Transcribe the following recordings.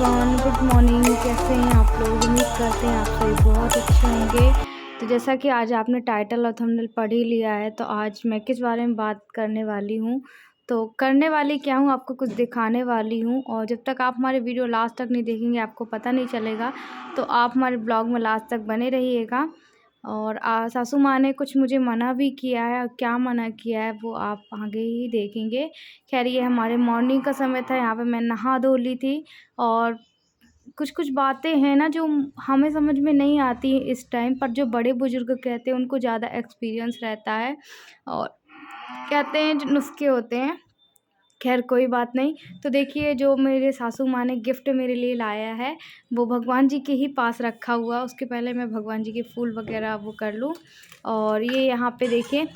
Everyone, good morning. कैसे हैं आप लोग? उम्मीद करते हैं आप सभी बहुत अच्छे होंगे। तो जैसा कि आज आपने टाइटल और थंबनेल पढ़ ही लिया है, तो आज मैं किस बारे में बात करने वाली हूँ, तो करने वाली क्या हूँ, आपको कुछ दिखाने वाली हूँ। और जब तक आप हमारे वीडियो लास्ट तक नहीं देखेंगे आपको पता नहीं चलेगा, तो आप हमारे ब्लॉग में लास्ट तक बने रहिएगा। और सासू माँ ने कुछ मुझे मना भी किया है, और क्या मना किया है वो आप आगे ही देखेंगे। खैर, ये हमारे मॉर्निंग का समय था, यहाँ पे मैं नहा धो ली थी। और कुछ-कुछ बातें हैं ना जो हमें समझ में नहीं आती इस टाइम पर, जो बड़े बुजुर्ग कहते हैं उनको ज़्यादा एक्सपीरियंस रहता है, और कहते हैं जो नुस्खे होते हैं। खैर कोई बात नहीं। तो देखिए, जो मेरे सासू माँ ने गिफ्ट मेरे लिए लाया है, वो भगवान जी के ही पास रखा हुआ। उसके पहले मैं भगवान जी के फूल वगैरह वो कर लूँ। और ये यहाँ पे देखिए,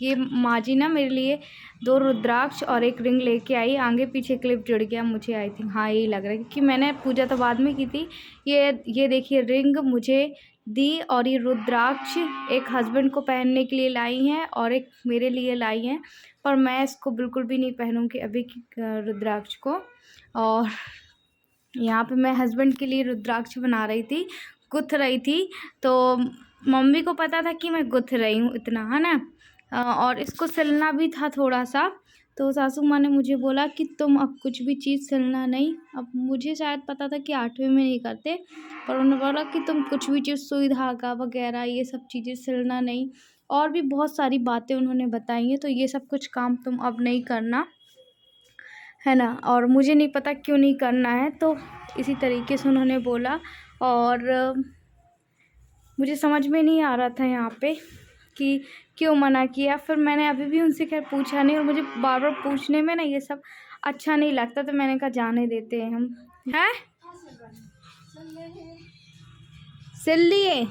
ये माँ जी ना मेरे लिए 2 रुद्राक्ष और 1 रिंग लेके आई। आगे पीछे क्लिप जुड़ गया मुझे, आई थिंक हाँ यही लग रहा है, क्योंकि मैंने पूजा तो बाद में की थी। ये देखिए, रिंग मुझे दी, और ये रुद्राक्ष एक हस्बैंड को पहनने के लिए लाई हैं और एक मेरे लिए लाई हैं। पर मैं इसको बिल्कुल भी नहीं पहनूँगी अभी की रुद्राक्ष को। और यहाँ पे मैं हस्बैंड के लिए रुद्राक्ष बना रही थी, गुँथ रही थी। तो मम्मी को पता था कि मैं गुँथ रही हूँ इतना, है ना। और इसको सिलना भी था थोड़ा-सा। तो सासू माँ ने मुझे बोला कि तुम अब कुछ भी चीज़ सिलना नहीं। अब मुझे शायद पता था कि 8वें में नहीं करते, पर उन्होंने बोला कि तुम कुछ भी चीज़ सुई धागा वगैरह ये सब चीज़ें सिलना नहीं। और भी बहुत सारी बातें उन्होंने बताई हैं, तो ये सब कुछ काम तुम अब नहीं करना, है ना। और मुझे नहीं पता क्यों नहीं करना है, तो इसी तरीके से उन्होंने बोला। और मुझे समझ में नहीं आ रहा था यहाँ पे कि क्यों मना किया। फिर मैंने अभी भी उनसे खैर पूछा नहीं, और मुझे बार-बार पूछने में ना ये सब अच्छा नहीं लगता, तो मैंने कहा जाने देते हैं हम। हैं? सिल लिए?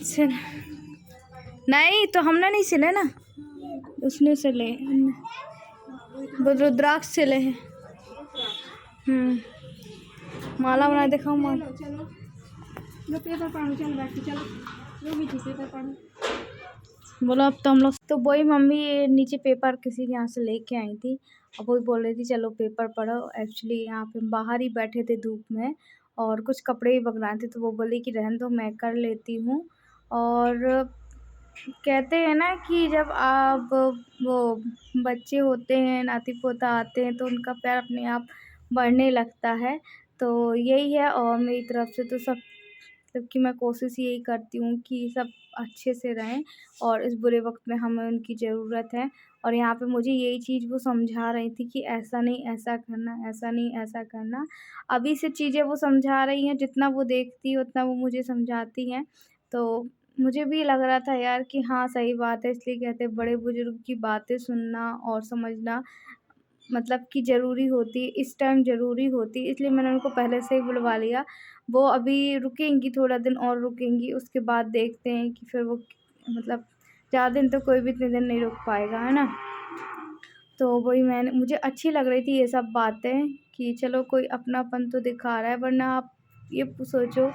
सिल नहीं तो हमने नहीं सिले ना, उसने सिले। वो रुद्राक्ष सिले हैं। माला बना दिखाओ माला। बोलो अब तो हम लोग, तो वही मम्मी ये नीचे पेपर किसी के यहाँ से लेके आई थी, और वही बोल रही थी चलो पेपर पढ़ो। एक्चुअली यहाँ पे बाहर ही बैठे थे धूप में, और कुछ कपड़े ही पकड़ाए थे, तो वो बोली कि रहने दो मैं कर लेती हूँ। और कहते हैं ना कि जब आप वो बच्चे होते हैं, नाती पोता आते हैं, तो उनका प्यार अपने आप बढ़ने लगता है। तो यही है, और मेरी तरफ से तो सब, जबकि मैं कोशिश यही करती हूँ कि सब अच्छे से रहें, और इस बुरे वक़्त में हमें उनकी ज़रूरत है। और यहाँ पे मुझे यही चीज़ वो समझा रही थी कि ऐसा नहीं ऐसा करना, ऐसा नहीं ऐसा करना। अभी से चीज़ें वो समझा रही हैं, जितना वो देखती है उतना वो मुझे समझाती हैं। तो मुझे भी लग रहा था यार कि हाँ, सही बात है, इसलिए कहते हैं बड़े-बुज़ुर्ग की बातें सुनना और समझना मतलब कि ज़रूरी होती है, इस टाइम ज़रूरी होती है, इसलिए मैंने उनको पहले से ही बुलवा लिया। वो अभी रुकेंगी, थोड़ा दिन और रुकेंगी, उसके बाद देखते हैं कि फिर वो मतलब ज़्यादा दिन तो कोई भी इतने दिन नहीं रुक पाएगा, है ना। तो वही मुझे अच्छी लग रही थी ये सब बातें, कि चलो कोई अपनापन तो दिखा रहा है, वरना आप ये सोचो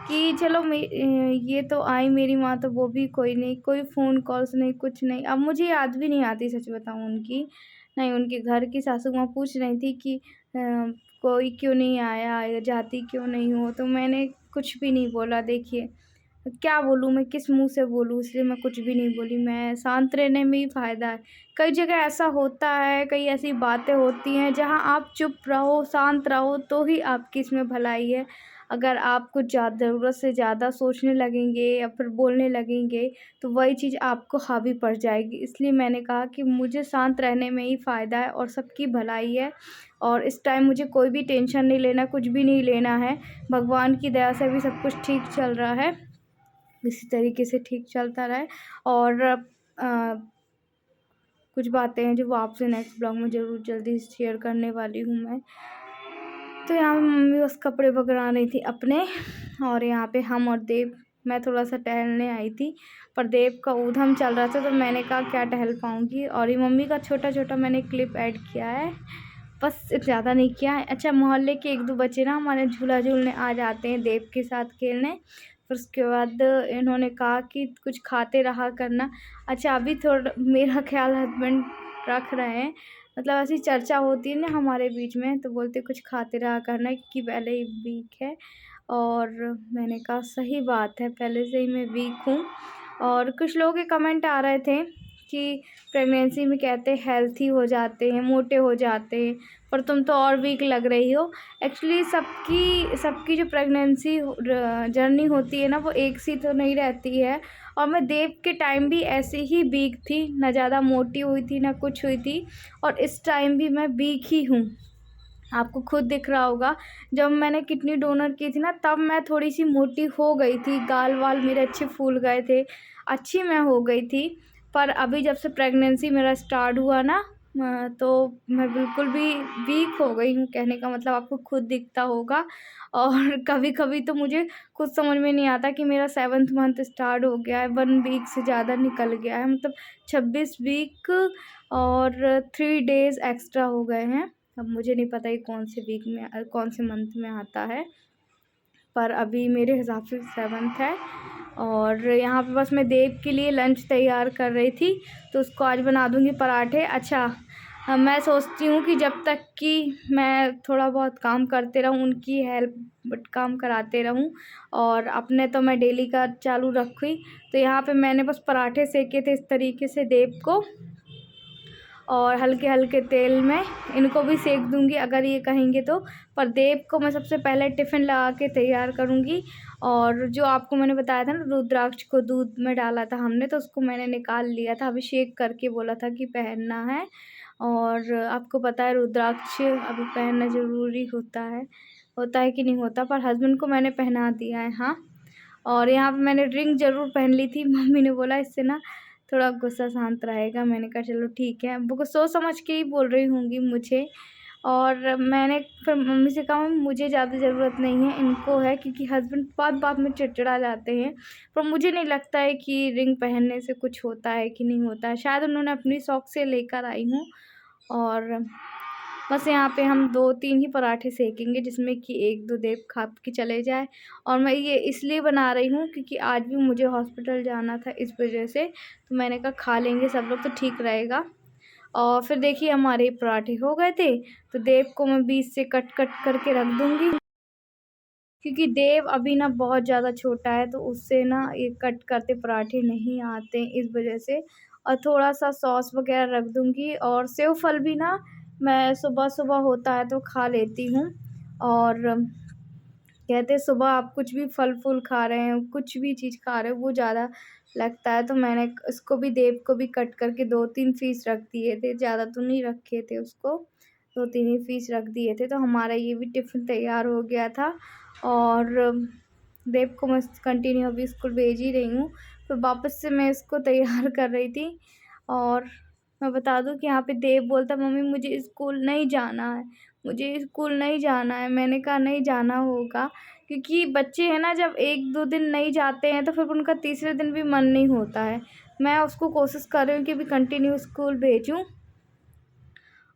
कि चलो ये तो आई मेरी माँ, तो वो भी कोई नहीं, कोई फ़ोन कॉल्स नहीं, कुछ नहीं। अब मुझे याद भी नहीं आती सच बताऊँ उनकी, नहीं उनके घर की। सासू माँ पूछ रही थी कि कोई क्यों नहीं आया या जाती क्यों नहीं हो, तो मैंने कुछ भी नहीं बोला। देखिए क्या बोलूँ मैं, किस मुँह से बोलूँ, इसलिए मैं कुछ भी नहीं बोली। मैं शांत रहने में ही फ़ायदा है। कई जगह ऐसा होता है, कई ऐसी बातें होती हैं जहाँ आप चुप रहो, शांत रहो, तो ही आपकी इसमें भलाई है। अगर आप कुछ ज़रूरत से ज़्यादा सोचने लगेंगे या फिर बोलने लगेंगे, तो वही चीज़ आपको हावी पड़ जाएगी। इसलिए मैंने कहा कि मुझे शांत रहने में ही फ़ायदा है, और सबकी भलाई है। और इस टाइम मुझे कोई भी टेंशन नहीं लेना, कुछ भी नहीं लेना है। भगवान की दया से भी सब कुछ ठीक चल रहा है। इसी तरीके से ठीक चलता रहे। और कुछ बातें हैं जो वो आपसे नेक्स्ट ब्लॉग में ज़रूर जल्दी शेयर करने वाली हूँ मैं। तो यहाँ पे मम्मी बस कपड़े पकड़ा रही थी अपने, और यहाँ पे हम और देव, मैं थोड़ा-सा टहलने आई थी, पर देव का ऊधम चल रहा था, तो मैंने कहा क्या टहल पाऊँगी। और ये मम्मी का छोटा-छोटा मैंने क्लिप ऐड किया है, बस ज़्यादा नहीं किया है। अच्छा, मोहल्ले के 1-2 बच्चे ना हमारे झूला झूलने आ जाते हैं देव के साथ खेलने। फिर उसके बाद इन्होंने कहा कि कुछ खाते रहा करना। अच्छा, अभी थोड़ा मेरा ख़्याल हस्बैंड रख रहे हैं, मतलब ऐसी चर्चा होती है ना हमारे बीच में, तो बोलते कुछ खाते रहा करना क्योंकि पहले ही वीक है। और मैंने कहा सही बात है, पहले से ही मैं वीक हूँ। और कुछ लोगों के कमेंट आ रहे थे कि प्रेगनेंसी में कहते हैं हेल्थी हो जाते हैं, मोटे हो जाते हैं, पर तुम तो और वीक लग रही हो। एक्चुअली सबकी सबकी जो प्रेगनेंसी जर्नी होती है ना, वो एक सी तो नहीं रहती है। और मैं देव के टाइम भी ऐसे ही वीक थी, ना ज़्यादा मोटी हुई थी ना कुछ हुई थी, और इस टाइम भी मैं वीक ही हूँ। आपको खुद दिख रहा होगा, जब मैंने किडनी डोनर की थी ना, तब मैं थोड़ी-सी मोटी हो गई थी, गाल-वाल मेरे अच्छे फूल गए थे, अच्छी मैं हो गई थी। पर अभी जब से प्रेगनेंसी मेरा स्टार्ट हुआ ना, तो मैं बिल्कुल भी वीक हो गई हूँ, कहने का मतलब आपको खुद दिखता होगा। और कभी-कभी तो मुझे खुद समझ में नहीं आता कि मेरा 7th मंथ स्टार्ट हो गया है, 1 वीक से ज़्यादा निकल गया है, मतलब 26 वीक और 3 डेज़ एक्स्ट्रा हो गए हैं। अब मुझे नहीं पता ये कौन से वीक में कौन से मंथ में आता है, पर अभी मेरे हिसाब से 7th है। और यहाँ पे बस मैं देव के लिए लंच तैयार कर रही थी, तो उसको आज बना दूँगी पराठे। अच्छा, मैं सोचती हूँ कि जब तक कि मैं थोड़ा बहुत काम करते रहूँ, उनकी हेल्प बट काम कराते रहूँ, और अपने तो मैं डेली का चालू रखूँ। तो यहाँ पे मैंने बस पराठे सेके थे इस तरीके से देव को, और हल्के-हल्के तेल में इनको भी सेक दूँगी अगर ये कहेंगे तो। पर देव को मैं सबसे पहले टिफ़िन लगा के तैयार करूँगी। और जो आपको मैंने बताया था ना, रुद्राक्ष को दूध में डाला था हमने, तो उसको मैंने निकाल लिया था, अभिषेक करके बोला था कि पहनना है। और आपको पता है रुद्राक्ष अभी पहनना ज़रूरी होता है कि नहीं होता, पर हस्बैंड को मैंने पहना दिया है, हाँ। और यहाँ पे मैंने रिंग ज़रूर पहन ली थी, मम्मी ने बोला इससे ना थोड़ा गुस्सा शांत रहेगा। मैंने कहा चलो ठीक है, वो सोच समझ के ही बोल रही होंगी मुझे। और मैंने फिर मम्मी से कहा मम्मी मुझे ज़्यादा ज़रूरत नहीं है, इनको है, क्योंकि हस्बैंड बात-बात में चिड़चिड़ा जाते हैं। पर मुझे नहीं लगता है कि रिंग पहनने से कुछ होता है कि नहीं होता है, शायद उन्होंने अपनी शौक से लेकर आई हूँ। और बस यहाँ पे हम 2-3 ही पराठे सेकेंगे, जिसमें कि 1-2 देव खा के चले जाए। और मैं ये इसलिए बना रही हूँ क्योंकि आज भी मुझे हॉस्पिटल जाना था, इस वजह से। तो मैंने कहा खा लेंगे सब लोग तो ठीक रहेगा। और फिर देखिए हमारे पराठे हो गए थे, तो देव को मैं बीच से कट-कट करके रख दूँगी, क्योंकि देव अभी ना बहुत ज़्यादा छोटा है, तो उससे ना ये कट करते पराठे नहीं आते, इस वजह से। और थोड़ा-सा सॉस वग़ैरह रख दूँगी, और सेव फल भी ना मैं सुबह-सुबह होता है तो खा लेती हूँ। और कहते हैं सुबह आप कुछ भी फल-फूल खा रहे हैं, कुछ भी चीज़ खा रहे हो, वो ज़्यादा लगता है। तो मैंने इसको भी देव को भी कट करके 2-3 पीस रख दिए थे, ज़्यादा तो नहीं रखे थे उसको, 2-3 ही पीस रख दिए थे। तो हमारा ये भी टिफ़िन तैयार हो गया था। और देव को मैं कंटिन्यू अभी स्कूल भेज ही रही हूँ, तो वापस से मैं इसको तैयार कर रही थी। और मैं बता दूँ कि यहाँ पे देव बोलता मम्मी मुझे स्कूल नहीं जाना है, मुझे स्कूल नहीं जाना है। मैंने कहा नहीं जाना होगा, क्योंकि बच्चे हैं ना, जब 1-2 दिन नहीं जाते हैं तो फिर उनका तीसरे दिन भी मन नहीं होता है। मैं उसको कोशिश कर रही हूँ कि अभी कंटिन्यू स्कूल भेजूँ।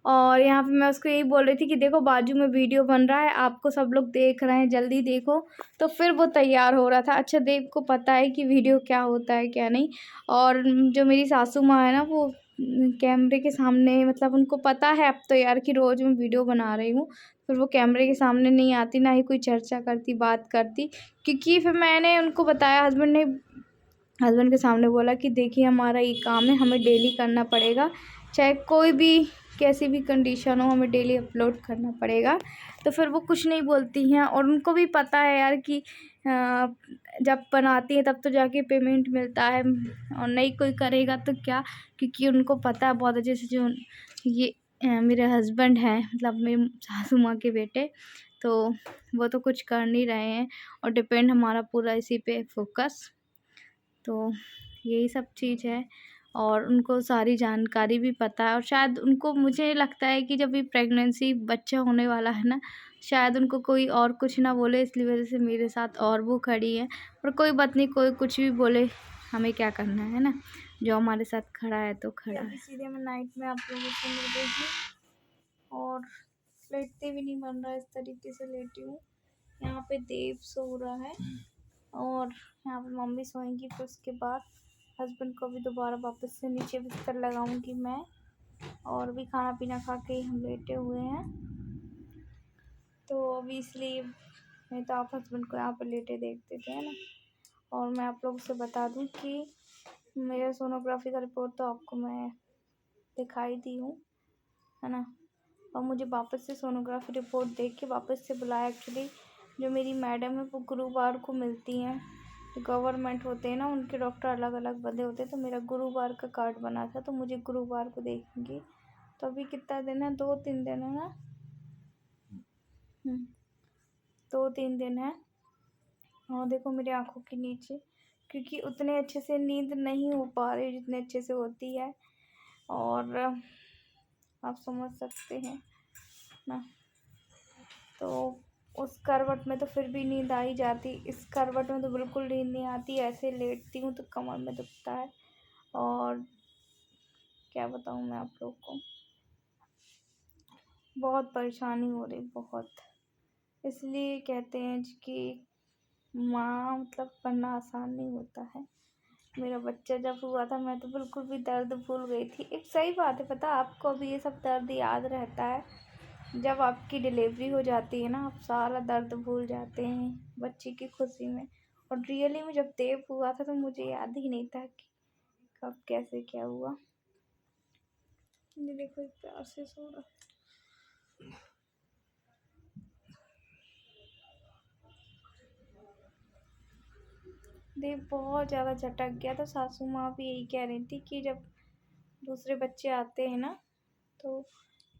और यहाँ पे मैं उसको यही बोल रही थी कि देखो बाजू में वीडियो बन रहा है, आपको सब लोग देख रहे हैं, जल्दी देखो। तो फिर वो तैयार हो रहा था। अच्छा, देव को पता है कि वीडियो क्या होता है क्या नहीं। और जो मेरी सासू माँ है ना, वो कैमरे के सामने, मतलब उनको पता है अब तो यार कि रोज़ मैं वीडियो बना रही हूँ, फिर वो कैमरे के सामने नहीं आती, ना ही कोई चर्चा करती, बात करती। क्योंकि फिर मैंने उनको बताया, हस्बैंड के सामने बोला कि देखिए हमारा ये काम है, हमें डेली करना पड़ेगा, चाहे कोई भी कैसी भी कंडीशन हो, हमें डेली अपलोड करना पड़ेगा। तो फिर वो कुछ नहीं बोलती हैं, और उनको भी पता है यार कि जब बनाती है तब तो जाके पेमेंट मिलता है, और नहीं कोई करेगा तो क्या। क्योंकि उनको पता है बहुत अच्छे से, जो ये मेरे हस्बैंड हैं, मतलब मेरे सासू माँ के बेटे, तो वो तो कुछ कर नहीं रहे हैं, और डिपेंड हमारा पूरा इसी पे फोकस। तो यही सब चीज़ है, और उनको सारी जानकारी भी पता है। और शायद उनको, मुझे लगता है कि जब ये प्रेगनेंसी बच्चा होने वाला है ना, शायद उनको कोई और कुछ ना बोले, इसलिए वजह से मेरे साथ और वो खड़ी है। पर कोई बात नहीं, कोई कुछ भी बोले, हमें क्या करना है ना, जो हमारे साथ खड़ा है तो खड़ा है। सीधे मैं नाइट में आप लोगों से मिल रही हूँ, और लेटते भी नहीं बन रहा है, इस तरीके से लेटी हूँ। यहाँ पे देव सो रहा है, और यहाँ पे मम्मी सोएंगी, फिर उसके बाद हस्बैंड को भी दोबारा वापस से नीचे बिस्तर लगाऊंगी मैं। और भी खाना पीना खा के हम लेटे हुए हैं। तो अभी इसलिए नहीं तो आप हस्बैंड को यहाँ पर लेटे देखते थे, है ना। और मैं आप लोगों से बता दूं कि मेरा सोनोग्राफी का रिपोर्ट तो आपको मैं दिखाई दी हूँ, है ना। और मुझे वापस से सोनोग्राफी रिपोर्ट देख के वापस से बुलाया। एक्चुअली जो मेरी मैडम है वो गुरुवार को मिलती हैं। जो गवर्नमेंट होते हैं ना, उनके डॉक्टर अलग अलग बंदे होते हैं। तो मेरा गुरुवार का कार्ड बना था, तो मुझे गुरुवार को देखेंगे। तो अभी कितना दिन है, 2-3 दिन है ना। 2-3 दिन है। और देखो मेरी आंखों के नीचे, क्योंकि उतने अच्छे से नींद नहीं हो पा रही जितने अच्छे से होती है। और आप समझ सकते हैं ना। तो उस करवट में तो फिर भी नींद आ ही जाती, इस करवट में तो बिल्कुल नींद नहीं आती। ऐसे लेटती हूँ तो कमर में दुखता है। और क्या बताऊँ मैं आप लोग को, बहुत परेशानी हो रही, बहुत। इसलिए कहते हैं कि माँ मतलब बनना आसान नहीं होता है। मेरा बच्चा जब हुआ था मैं तो बिल्कुल भी दर्द भूल गई थी। एक सही बात है, पता आपको अभी ये सब दर्द याद रहता है। जब आपकी डिलीवरी हो जाती है ना, आप सारा दर्द भूल जाते हैं बच्चे की खुशी में। और रियली में जब देव हुआ था तो मुझे याद ही नहीं था कि कब कैसे क्या हुआ। ये देखो एक प्यार से सो रहा। देव बहुत ज़्यादा झटक गया। तो सासू माँ भी यही कह रही थी कि जब दूसरे बच्चे आते हैं ना, तो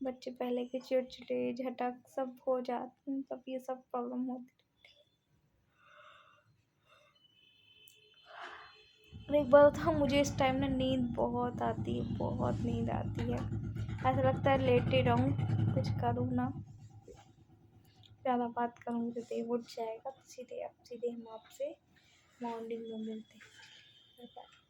बच्चे पहले के चिड़चिड़े झटक सब हो जाते हैं, तब ये सब प्रॉब्लम होती है। और एक बात बताऊँ, मुझे इस टाइम ना नींद बहुत आती है, बहुत नींद आती है। ऐसा लगता है लेटे रहूँ, कुछ करूँ ना। ज़्यादा बात करूँगी तो देव उठ जाएगा। तो सीधे हम आपसे मॉर्निंग में मिलते हैं।